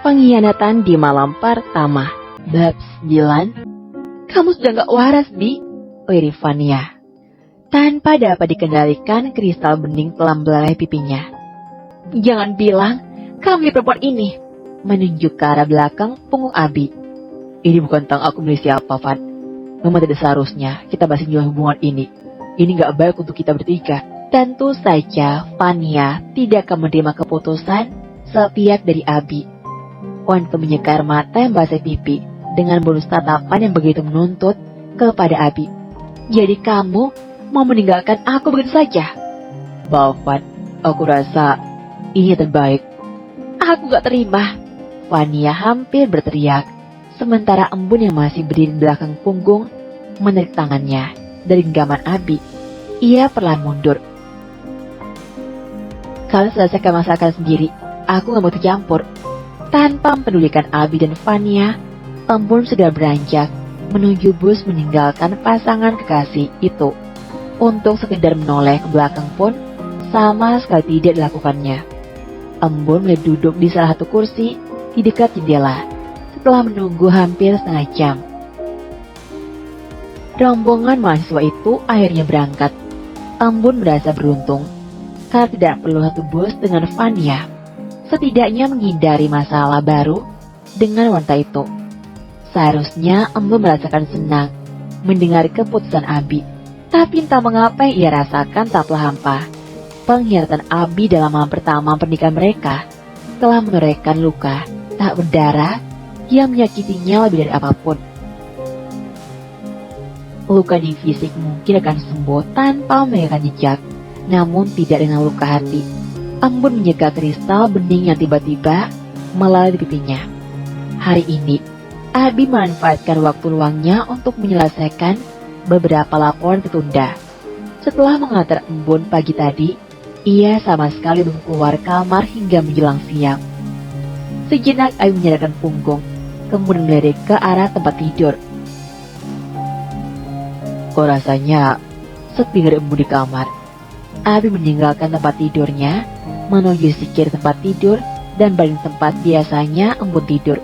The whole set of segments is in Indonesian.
Pengkhianatan di malam pertama. Bab 9. Kamu sudah gak waras, Bi, lirik Fania. Tanpa dapat dikendalikan, kristal bening telah melalui pipinya. Jangan bilang kamu perempuan ini, menunjuk ke arah belakang punggung Abi. Ini bukan tentang aku milih siapa, Van. Memang tidak seharusnya kita bahas hubungan ini. Ini gak baik untuk kita bertiga. Tentu saja Fania tidak akan menerima keputusan sepihak dari Abi. Wan menyekar mata yang basah pipi dengan bonus tatapan yang begitu menuntut kepada Abi. Jadi kamu mau meninggalkan aku begitu saja? Van, aku rasa ini yang terbaik. Aku gak terima. Fania hampir berteriak, sementara Embun yang masih berdiri di belakang punggung menarik tangannya dari genggaman Abi. Ia perlahan mundur. Kalian selesaikan masakan sendiri. Aku gak mau tercampur. Tanpa mempedulikan Abi dan Fania, Embun sudah beranjak menuju bus meninggalkan pasangan kekasih itu. Untuk sekedar menoleh ke belakang pun sama sekali tidak dilakukannya. Embun mulai duduk di salah satu kursi di dekat jendela setelah menunggu hampir setengah jam. Rombongan mahasiswa itu akhirnya berangkat. Embun merasa beruntung karena tidak perlu satu bus dengan Fania. Setidaknya menghindari masalah baru dengan wanita itu. Seharusnya Embun merasakan senang mendengar keputusan Abi. Tapi entah mengapa yang ia rasakan taklah hampa. Pengkhianatan Abi dalam malam pertama pernikahan mereka telah menorehkan luka tak berdarah yang menyakitinya lebih dari apapun. Luka di fisik mungkin akan sembuh tanpa meninggalkan jejak, namun tidak dengan luka hati. Embun menyeka kristal bening yang tiba-tiba melalui pipinya. Hari ini, Abi memanfaatkan waktu luangnya untuk menyelesaikan beberapa laporan tertunda. Setelah mengantar Embun pagi tadi, ia sama sekali belum keluar kamar hingga menjelang siang. Sejenak Abi menyerahkan punggung, kemudian melirik ke arah tempat tidur. Kok rasanya sepi dari Embun di kamar? Abi meninggalkan tempat tidurnya, menuju sisi kiri tempat tidur dan baling tempat biasanya Embun tidur.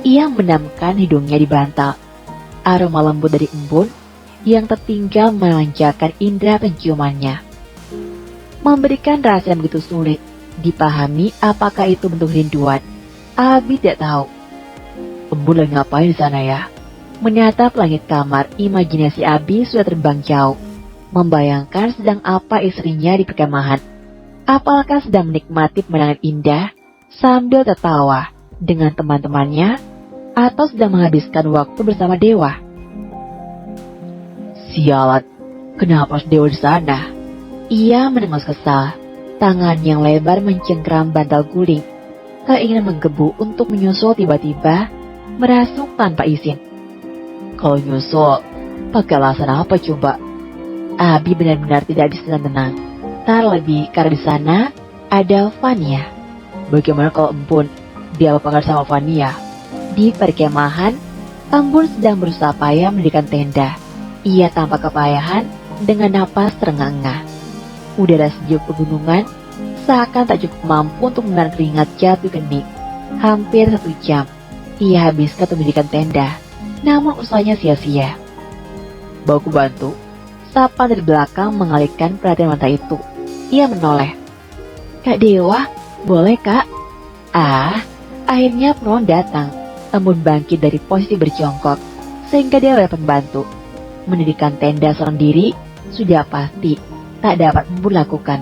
Ia menamkan hidungnya di bantal. Aroma lembut dari Embun yang tertinggal memanjakan indera penciumannya, memberikan rasa yang begitu sulit dipahami apakah itu bentuk rinduan. Abi tidak tahu. Embun lagi ngapain di sana ya? Menatap langit kamar, imajinasi Abi sudah terbang jauh, membayangkan sedang apa istrinya di perkemahan. Apakah sedang menikmati pemandangan indah sambil tertawa dengan teman-temannya, atau sedang menghabiskan waktu bersama Dewa? Sialat, kenapa harus Dewa di sana? Ia mendengus kesal. Tangan yang lebar mencengkram bantal guling. Keinginan menggebu untuk menyusul tiba-tiba merasuk tanpa izin. Kalau nyusul, pakai alasan apa coba? Abi benar-benar tidak bisa tenang. Terlebih karena di sana ada Fania. Bagaimana kalau Embun dia pagar sama Fania? Di perkemahan, Embun sedang berusaha payah mendirikan tenda. Ia tampak kepayahan dengan napas terengah-engah. Udara sejuk pegunungan seakan tak cukup mampu untuk menahan keringat jatuh kening. Hampir 1 jam ia habiskan untuk mendirikan tenda, namun usahanya sia-sia. Bawa aku bantu. Sapa dari belakang mengalihkan perhatian wanita itu. Ia menoleh. Kak Dewa, boleh kak? Akhirnya penolong datang. Embun bangkit dari posisi berjongkok sehingga dia dapat membantu. Mendirikan tenda seorang diri sudah pasti tak dapat Embun lakukan.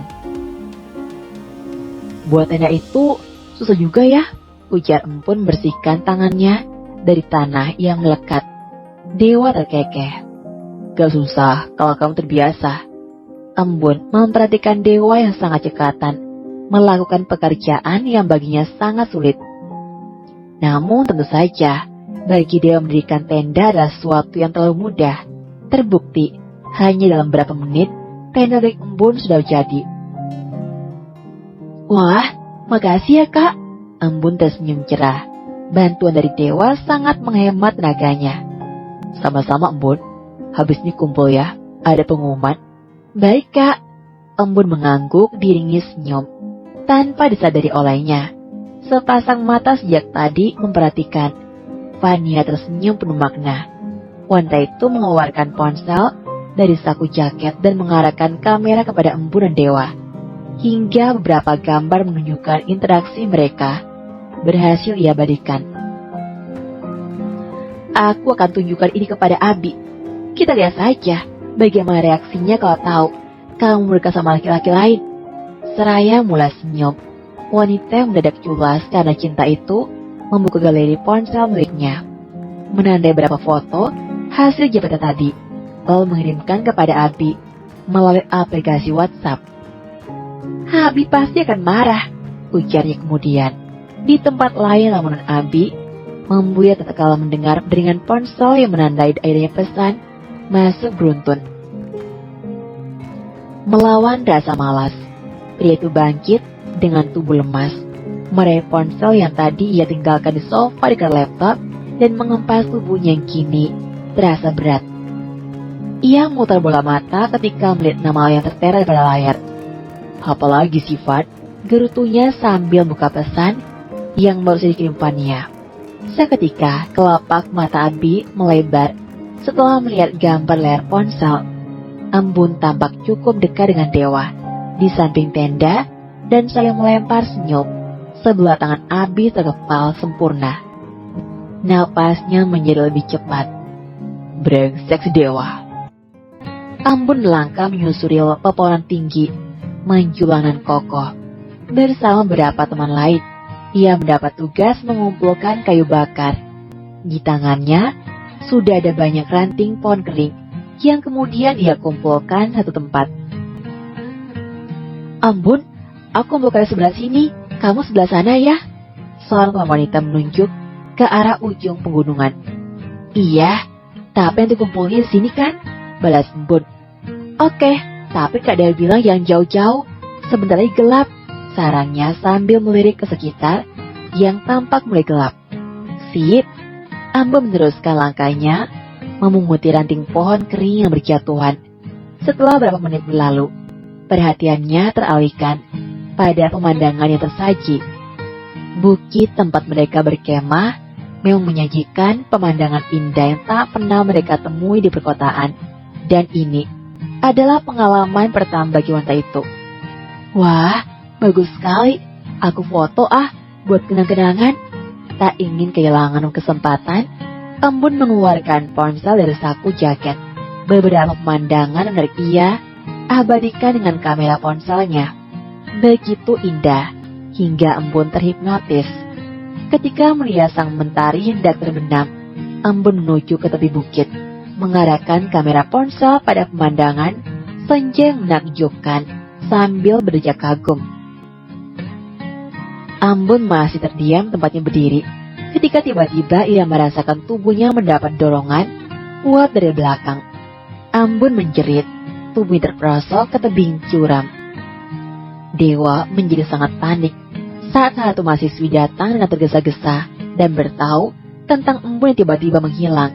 Buat tenda itu susah juga ya, ujar Embun bersihkan tangannya dari tanah yang melekat. Dewa terkekeh. Gak susah kalau kamu terbiasa. Embun memperhatikan Dewa yang sangat cekatan melakukan pekerjaan yang baginya sangat sulit. Namun tentu saja bagi Dewa mendirikan tenda adalah sesuatu yang terlalu mudah. Terbukti hanya dalam beberapa menit tenda dari Embun sudah jadi. Wah, makasih ya kak. Embun tersenyum cerah. Bantuan dari Dewa sangat menghemat tenaganya. Sama-sama Embun. Habis ini kumpul ya, ada pengumuman. Baik kak. Embun mengangguk diiringi senyum tanpa disadari olehnya. Sepasang mata sejak tadi memperhatikan. Vania tersenyum penuh makna. Wanita itu mengeluarkan ponsel dari saku jaket dan mengarahkan kamera kepada Embun dan Dewa. Hingga beberapa gambar menunjukkan interaksi mereka berhasil diabadikan. Aku akan tunjukkan ini kepada Abi. Kita lihat saja bagaimana reaksinya kalau tahu kamu menikah sama laki-laki lain. Seraya mulai senyum. Wanita yang mendadak culas karena cinta itu membuka galeri ponsel miliknya, menandai beberapa foto hasil jabatan tadi, lalu mengirimkan kepada Abi melalui aplikasi WhatsApp. Abi pasti akan marah, ujarnya kemudian. Di tempat lain lamunan Abi membuyat tatkala mendengar deringan ponsel yang menandai adanya pesan masuk beruntun. Melawan rasa malas, pria itu bangkit dengan tubuh lemas, meraih ponsel yang tadi ia tinggalkan di sofa dekat laptop dan mengempas tubuhnya yang kini terasa berat. Ia memutar bola mata ketika melihat nama yang tertera pada layar. Apalagi sifat, gerutunya sambil buka pesan yang baru saja dikirimkannya. Seketika kelopak mata Abi melebar setelah melihat gambar layar ponsel. Embun tampak cukup dekat dengan Dewa di samping tenda dan saling melempar senyum. Sebelah tangan Abi terkepal sempurna. Napasnya menjadi lebih cepat. Brengsek si Dewa. Embun melangkah menyusuri pepohonan tinggi menjulang dan kokoh. Bersama beberapa teman lain, ia mendapat tugas mengumpulkan kayu bakar. Di tangannya sudah ada banyak ranting pohon kering yang kemudian ia kumpulkan satu tempat. Embun, aku mau ke sebelah sini, kamu sebelah sana ya. Seorang wanita menunjuk ke arah ujung pegunungan. Iya, tapi yang dikumpulin di sini kan? Balas Embun. Oke, tapi Kak Dewa bilang yang jauh-jauh, sebentar lagi gelap. Sarannya sambil melirik ke sekitar yang tampak mulai gelap. Sip, Embun meneruskan langkahnya, memunguti ranting pohon kering yang berjatuhan. Setelah beberapa menit berlalu, perhatiannya teralihkan pada pemandangan yang tersaji. Bukit tempat mereka berkemah memang menyajikan pemandangan indah yang tak pernah mereka temui di perkotaan. Dan ini adalah pengalaman pertama bagi wanita itu. Wah, bagus sekali. Aku foto buat kenang-kenangan. Tak ingin kehilangan kesempatan, Embun mengeluarkan ponsel dari saku jaket. Beberapa pemandangan menarik ia abadikan dengan kamera ponselnya. Begitu indah, hingga Embun terhipnotis. Ketika melihat sang mentari hendak terbenam, Embun menuju ke tepi bukit, mengarahkan kamera ponsel pada pemandangan senja yang menakjubkan sambil berdecak kagum. Embun masih terdiam tempatnya berdiri, ketika tiba-tiba ia merasakan tubuhnya mendapat dorongan kuat dari belakang. Embun menjerit, tubuhnya terperosok ke tebing curam. Dewa menjadi sangat panik saat satu mahasiswi datang dengan tergesa-gesa dan bertahu tentang Embun yang tiba-tiba menghilang.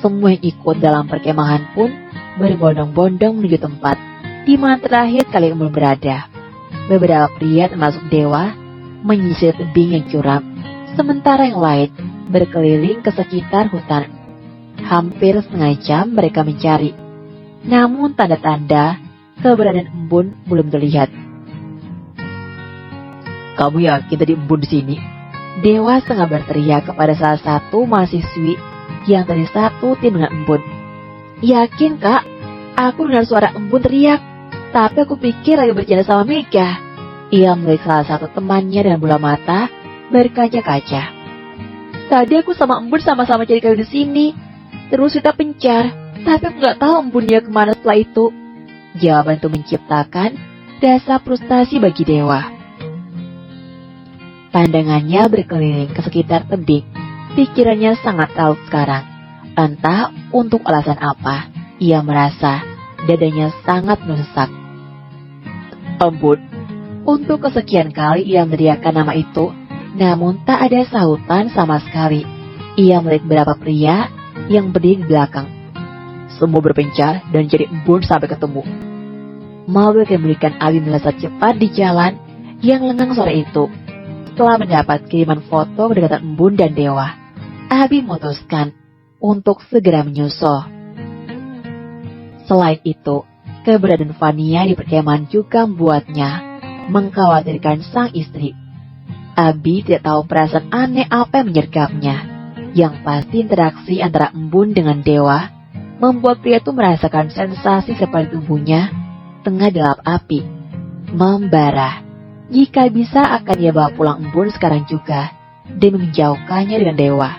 Semua yang ikut dalam perkemahan pun berbondong-bondong menuju tempat di mana terakhir kali Embun berada. Beberapa pria termasuk Dewa menyisir tebing yang curam, sementara yang lain berkeliling ke sekitar hutan. Hampir setengah jam mereka mencari, namun tanda-tanda keberadaan Embun belum terlihat. Kamu yakin tadi Embun di sini? Dewa setengah berteriak kepada salah satu mahasiswi yang tadi satu tim dengan Embun. Yakin kak, aku dengar suara Embun teriak, tapi aku pikir lagi bercanda sama Mega. Ia melihat salah satu temannya dengan bola mata berkaca-kaca. Tadi aku sama Embun sama-sama cari kayu di sini, terus kita pencar, tapi aku nggak tahu Embun dia kemana setelah itu. Jawaban itu menciptakan rasa frustasi bagi Dewa. Pandangannya berkeliling ke sekitar tebing. Pikirannya sangat raut sekarang. Entah untuk alasan apa, ia merasa dadanya sangat mendesak. Embun. Untuk kesekian kali ia meneriakkan nama itu, namun tak ada sahutan sama sekali. Ia melihat beberapa pria yang berdiri di belakang. Semua berpencar dan cari Embun sampai ketemu. Mobil yang memberikan Abi melesat cepat di jalan yang lengang sore itu. Setelah mendapat kiriman foto kedekatan Embun dan Dewa, Abi memutuskan untuk segera menyusul. Selain itu, keberadaan Vania di perkemahan juga membuatnya mengkhawatirkan sang istri. Abi tidak tahu perasaan aneh apa yang menyergapnya. Yang pasti interaksi antara Embun dengan Dewa membuat pria itu merasakan sensasi kepala tubuhnya tengah dilap api, membara. Jika bisa akan dia bawa pulang Embun sekarang juga demi menjauhkannya dengan Dewa.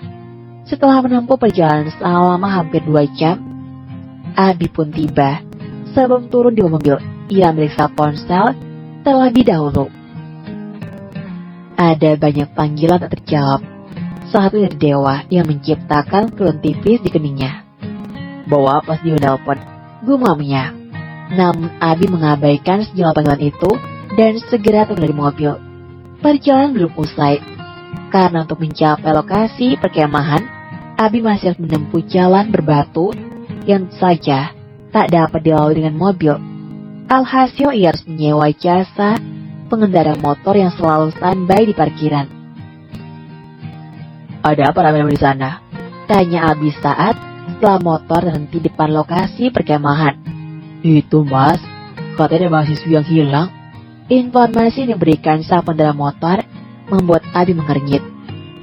Setelah menempuh perjalanan selama hampir 2 jam, Abi pun tiba. Sebelum turun di mobil, ia meriksa ponsel terlebih dahulu. Ada banyak panggilan tak terjawab. Salah satu dari Dewa yang menciptakan keluhan tipis di keningnya. Bawa pas dia menelpon, gumamnya. Namun Abi mengabaikan sejumlah panggilan itu dan segera turun dari mobil. Perjalanan belum usai, karena untuk mencapai lokasi perkemahan, Abi masih harus menempuh jalan berbatu yang saja tak dapat dilalui dengan mobil. Alhasil ia harus menyewa jasa pengendara motor yang selalu standby di parkiran. Ada apa ramai di sana? Tanya Abi saat setelah motor terhenti depan lokasi perkemahan. Itu mas, katanya ada mahasiswa yang hilang. Informasi yang diberikan sang pengendara motor membuat Abi mengernyit.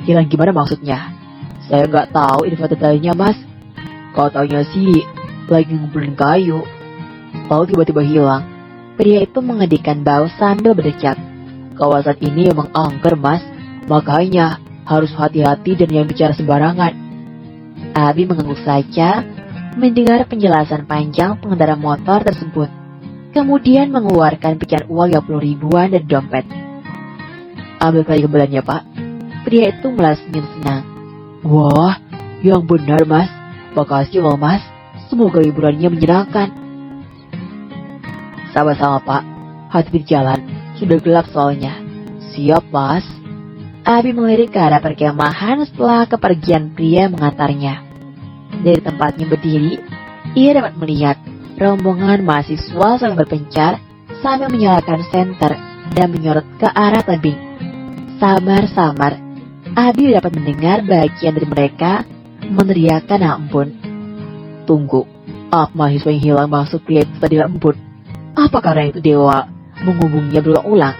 Hilang gimana maksudnya? Saya nggak tahu info detailnya mas. Katanya sih lagi ngumpulin kayu, lalu tiba-tiba hilang. Pria itu mengedikan bau sambil berdecak. Kawasan ini memang angker mas, makanya harus hati-hati dan jangan bicara sembarangan. Abi mengangguk saja mendengar penjelasan panjang pengendara motor tersebut. Kemudian mengeluarkan pecahan uang 20 ribuan dari dompet. Ambil kali kembaliannya pak. Pria itu malah senyum senang. Wah, yang benar mas. Makasih loh mas. Semoga liburannya menyenangkan. Sama-sama pak. Hati di jalan. Sudah gelap soalnya. Siap mas. Abi melirik ke arah perkemahan setelah kepergian pria mengantarnya. Dari tempatnya berdiri, ia dapat melihat rombongan mahasiswa saling berpencar sambil menyalakan senter dan menyorot ke arah tebing. Samar-samar, Abi dapat mendengar bagian dari mereka meneriakkan nama Embun. Tunggu, apa mahasiswa yang hilang maksud pria itu tadi Embun? Apa karena itu Dewa menghubunginya berulang-ulang?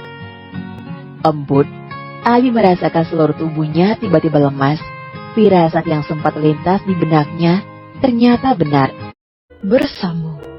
Embun, Abi merasakan seluruh tubuhnya tiba-tiba lemas. Firasat yang sempat lintas di benaknya ternyata benar. Bersambung.